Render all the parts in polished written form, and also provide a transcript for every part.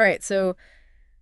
All right, so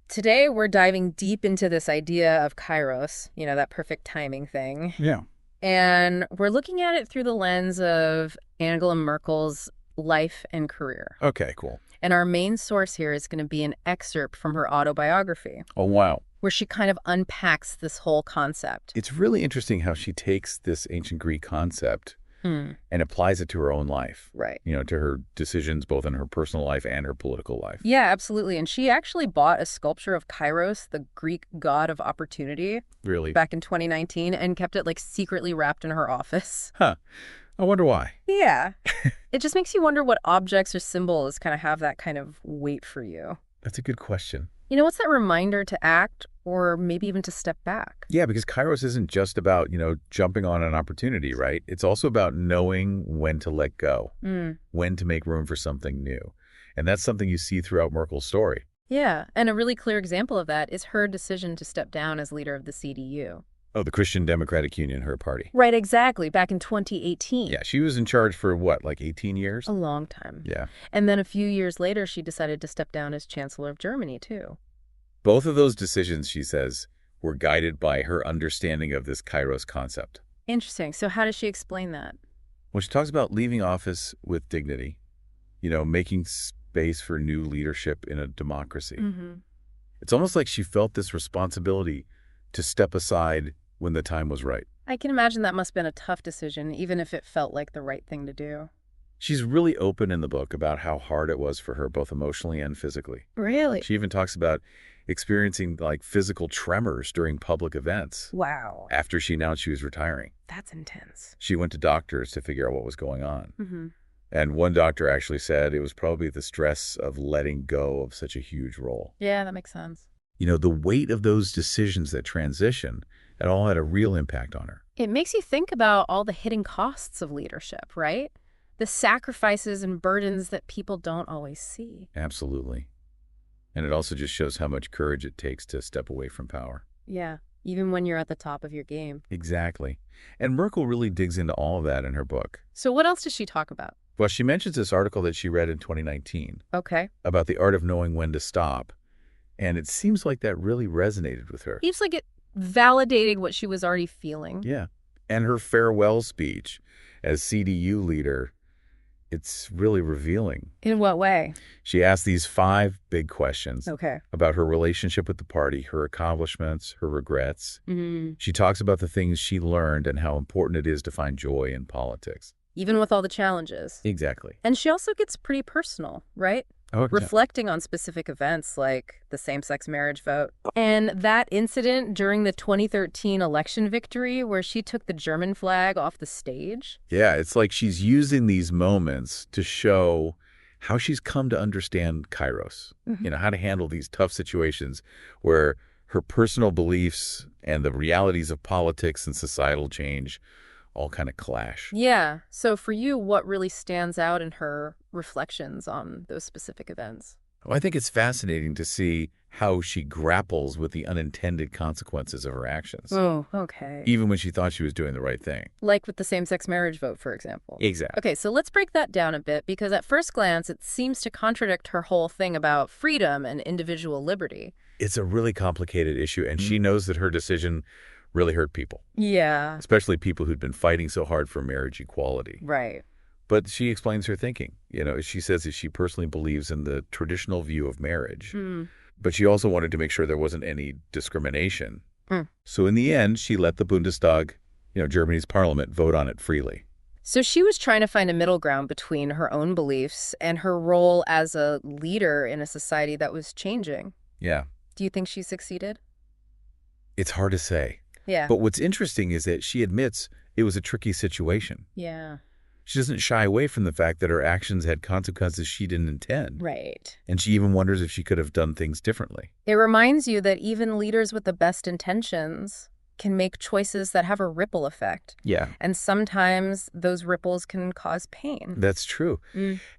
today we're diving deep into this idea of kairos, that perfect timing thing. Yeah. And we're looking at it through the lens of Angela Merkel's life and career. Okay, cool. And our main source here is going to be an excerpt from her autobiography, Oh, wow. where she kind of unpacks this whole concept. It's really interesting how she takes this ancient Greek concept Hmm. and applies it to her own life, Right. to her decisions both in her personal life and her political life. Yeah, absolutely. And she actually bought a sculpture of Kairos, the Greek god of opportunity, Really? back in 2019 and kept it secretly wrapped in her office. Huh. I wonder why. Yeah. It just makes you wonder what objects or symbols kind of have that kind of weight for you. That's a good question. What's that reminder to act or maybe even to step back? Yeah, because Kairos isn't just about, jumping on an opportunity, right? It's also about knowing when to let go, when to make room for something new. And that's something you see throughout Merkel's story. Yeah, and a really clear example of that is her decision to step down as leader of the CDU. Oh, the Christian Democratic Union, her party. Right, exactly, back in 2018. Yeah, she was in charge for what, like 18 years? A long time. Yeah. And then a few years later, she decided to step down as Chancellor of Germany, too. Both of those decisions, she says, were guided by her understanding of this Kairos concept. Interesting. So how does she explain that? When she talks about leaving office with dignity, making space for new leadership in a democracy, it's almost like she felt this responsibility to step aside when the time was right. I can imagine that must have been a tough decision, even if it felt like the right thing to do. She's really open in the book about how hard it was for her, both emotionally and physically. Really? She even talks about experiencing physical tremors during public events. Wow. After she announced she was retiring. That's intense. She went to doctors to figure out what was going on. Mm-hmm. And one doctor actually said it was probably the stress of letting go of such a huge role. Yeah, that makes sense. The weight of those decisions that transition, it all had a real impact on her. It makes you think about all the hidden costs of leadership, right? The sacrifices and burdens that people don't always see. Absolutely. And it also just shows how much courage it takes to step away from power. Yeah, even when you're at the top of your game. Exactly. And Merkel really digs into all of that in her book. So what else does she talk about? Well, she mentions this article that she read in 2019 Okay. about the art of knowing when to stop. And it seems like that really resonated with her. Seems like it validated what she was already feeling. Yeah. And her farewell speech as CDU leader, it's really revealing. In what way? She asked these 5 big questions Okay. about her relationship with the party, her accomplishments, her regrets. Mm-hmm. She talks about the things she learned and how important it is to find joy in politics. Even with all the challenges. Exactly. And she also gets pretty personal, right? Oh, yeah. Reflecting on specific events like the same-sex marriage vote. And that incident during the 2013 election victory where she took the German flag off the stage. Yeah, it's like she's using these moments to show how she's come to understand Kairos, how to handle these tough situations where her personal beliefs and the realities of politics and societal change all kind of clash. Yeah. So for you, what really stands out in her reflections on those specific events? Well, I think it's fascinating to see how she grapples with the unintended consequences of her actions. Oh, okay. Even when she thought she was doing the right thing. Like with the same-sex marriage vote, for example. Exactly. Okay, so let's break that down a bit, because at first glance, it seems to contradict her whole thing about freedom and individual liberty. It's a really complicated issue, and she knows that her decision really hurt people. Yeah. Especially people who'd been fighting so hard for marriage equality. Right. But she explains her thinking. She says that she personally believes in the traditional view of marriage. But she also wanted to make sure there wasn't any discrimination. So in the end, she let the Bundestag, Germany's parliament, vote on it freely. So she was trying to find a middle ground between her own beliefs and her role as a leader in a society that was changing. Yeah. Do you think she succeeded? It's hard to say. Yeah. But what's interesting is that she admits it was a tricky situation. Yeah. She doesn't shy away from the fact that her actions had consequences she didn't intend. Right. And she even wonders if she could have done things differently. It reminds you that even leaders with the best intentions can make choices that have a ripple effect. Yeah. And sometimes those ripples can cause pain. That's true.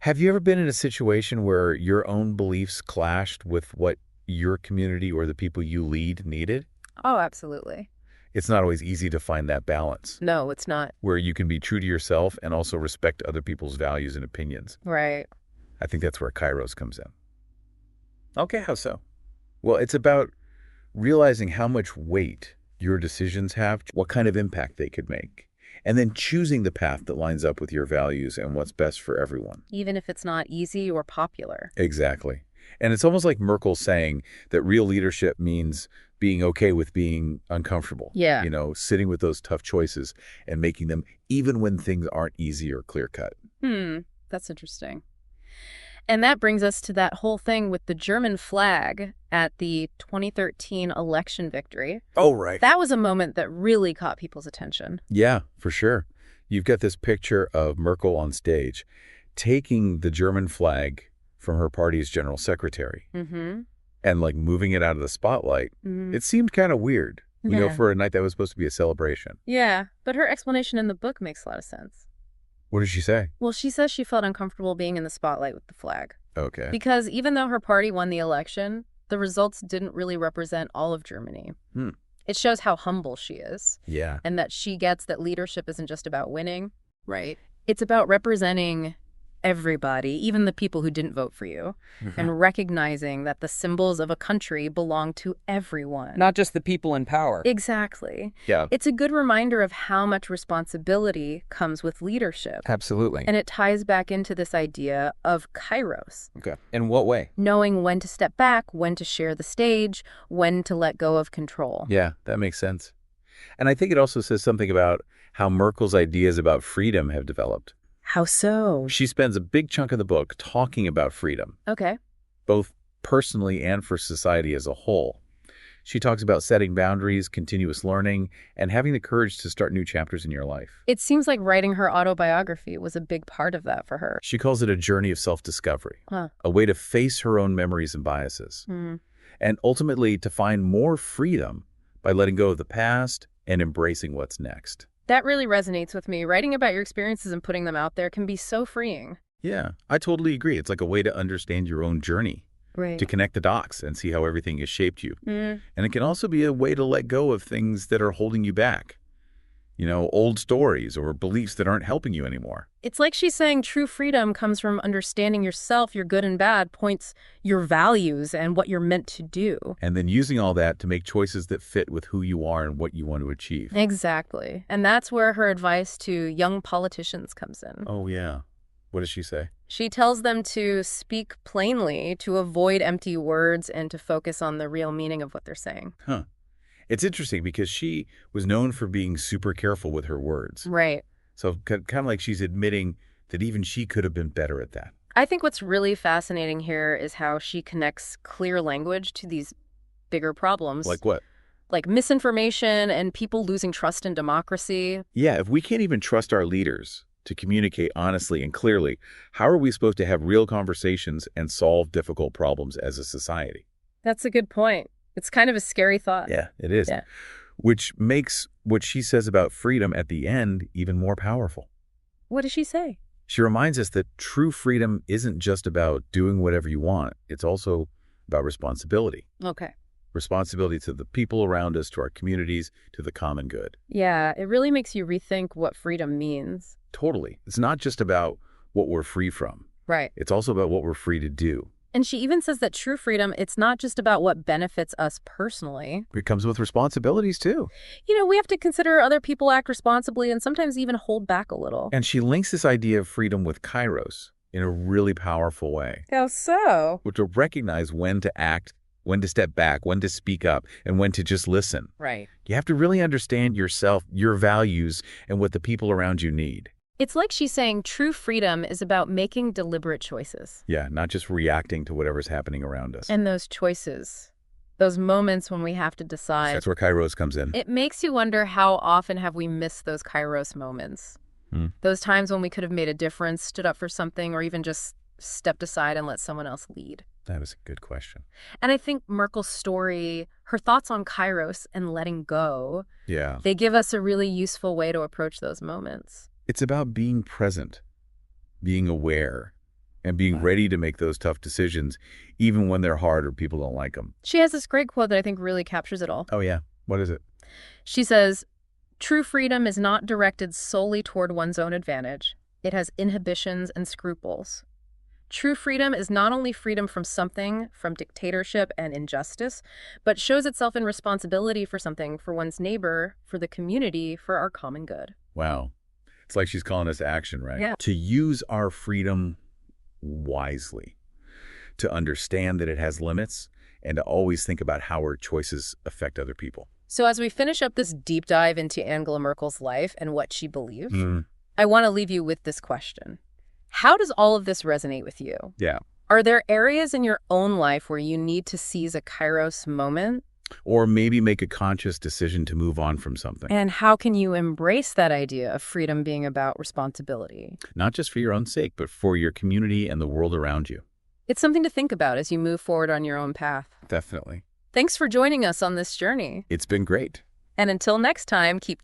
Have you ever been in a situation where your own beliefs clashed with what your community or the people you lead needed? Oh, absolutely. It's not always easy to find that balance. No, it's not. Where you can be true to yourself and also respect other people's values and opinions. Right. I think that's where Kairos comes in. Okay, how so? Well, it's about realizing how much weight your decisions have, what kind of impact they could make, and then choosing the path that lines up with your values and what's best for everyone. Even if it's not easy or popular. Exactly. And it's almost like Merkel saying that real leadership means being okay with being uncomfortable, Yeah. sitting with those tough choices and making them even when things aren't easy or clear cut. That's interesting. And that brings us to that whole thing with the German flag at the 2013 election victory. Oh, right. That was a moment that really caught people's attention. Yeah, for sure. You've got this picture of Merkel on stage taking the German flag from her party's general secretary Mm-hmm. and like moving it out of the spotlight. It seemed kind of weird, Yeah. for a night that was supposed to be a celebration. Yeah, but her explanation in the book makes a lot of sense. What did she say? Well, she says she felt uncomfortable being in the spotlight with the flag. Okay. Because even though her party won the election, the results didn't really represent all of Germany. Hmm. It shows how humble she is Yeah. and that she gets that leadership isn't just about winning. Right. It's about representing everybody, even the people who didn't vote for you, and recognizing that the symbols of a country belong to everyone. Not just the people in power. Exactly. Yeah. It's a good reminder of how much responsibility comes with leadership. Absolutely. And it ties back into this idea of kairos, Okay. In what way? knowing when to step back, when to share the stage, when to let go of control. Yeah, that makes sense. And I think it also says something about how Merkel's ideas about freedom have developed. How so? She spends a big chunk of the book talking about freedom, Okay. both personally and for society as a whole. She talks about setting boundaries, continuous learning, and having the courage to start new chapters in your life. It seems like writing her autobiography was a big part of that for her. She calls it a journey of self-discovery, Huh. a way to face her own memories and biases, and ultimately to find more freedom by letting go of the past and embracing what's next. That really resonates with me. Writing about your experiences and putting them out there can be so freeing. Yeah, I totally agree. It's like a way to understand your own journey, Right. to connect the dots and see how everything has shaped you. Mm. And it can also be a way to let go of things that are holding you back. Old stories or beliefs that aren't helping you anymore. It's like she's saying true freedom comes from understanding yourself, your good and bad, points, your values, and what you're meant to do. And then using all that to make choices that fit with who you are and what you want to achieve. Exactly. And that's where her advice to young politicians comes in. Oh, yeah. What does she say? She tells them to speak plainly, to avoid empty words, and to focus on the real meaning of what they're saying. Huh. It's interesting because she was known for being super careful with her words. Right. So kind of like she's admitting that even she could have been better at that. I think what's really fascinating here is how she connects clear language to these bigger problems. Like what? Like misinformation and people losing trust in democracy. Yeah, if we can't even trust our leaders to communicate honestly and clearly, how are we supposed to have real conversations and solve difficult problems as a society? That's a good point. It's kind of a scary thought. Yeah, it is. Yeah. Which makes what she says about freedom at the end even more powerful. What does she say? She reminds us that true freedom isn't just about doing whatever you want. It's also about responsibility. Okay. Responsibility to the people around us, to our communities, to the common good. Yeah, it really makes you rethink what freedom means. Totally. It's not just about what we're free from. Right. It's also about what we're free to do. And she even says that true freedom, it's not just about what benefits us personally. It comes with responsibilities, too. We have to consider other people act responsibly and sometimes even hold back a little. And she links this idea of freedom with kairos in a really powerful way, How so? which will recognize when to act, when to step back, when to speak up, and when to just listen. Right. You have to really understand yourself, your values, and what the people around you need. It's like she's saying true freedom is about making deliberate choices. Yeah, not just reacting to whatever's happening around us. And those choices, those moments when we have to decide. That's where kairos comes in. It makes you wonder how often have we missed those kairos moments. Those times when we could have made a difference, stood up for something, or even just stepped aside and let someone else lead. That is a good question. And I think Merkel's story, her thoughts on kairos and letting go, Yeah. they give us a really useful way to approach those moments. It's about being present, being aware, and being ready to make those tough decisions, even when they're hard or people don't like them. She has this great quote that I think really captures it all. Oh, yeah. What is it? She says, "True freedom is not directed solely toward one's own advantage. It has inhibitions and scruples. True freedom is not only freedom from something, from dictatorship and injustice, but shows itself in responsibility for something, for one's neighbor, for the community, for our common good. Wow. It's like she's calling us to action, right? Yeah. To use our freedom wisely, to understand that it has limits, and to always think about how our choices affect other people. So as we finish up this deep dive into Angela Merkel's life and what she believed, I want to leave you with this question. How does all of this resonate with you? Yeah. Are there areas in your own life where you need to seize a Kairos moment? Or maybe make a conscious decision to move on from something. And how can you embrace that idea of freedom being about responsibility? Not just for your own sake, but for your community and the world around you. It's something to think about as you move forward on your own path. Definitely. Thanks for joining us on this journey. It's been great. And until next time, keep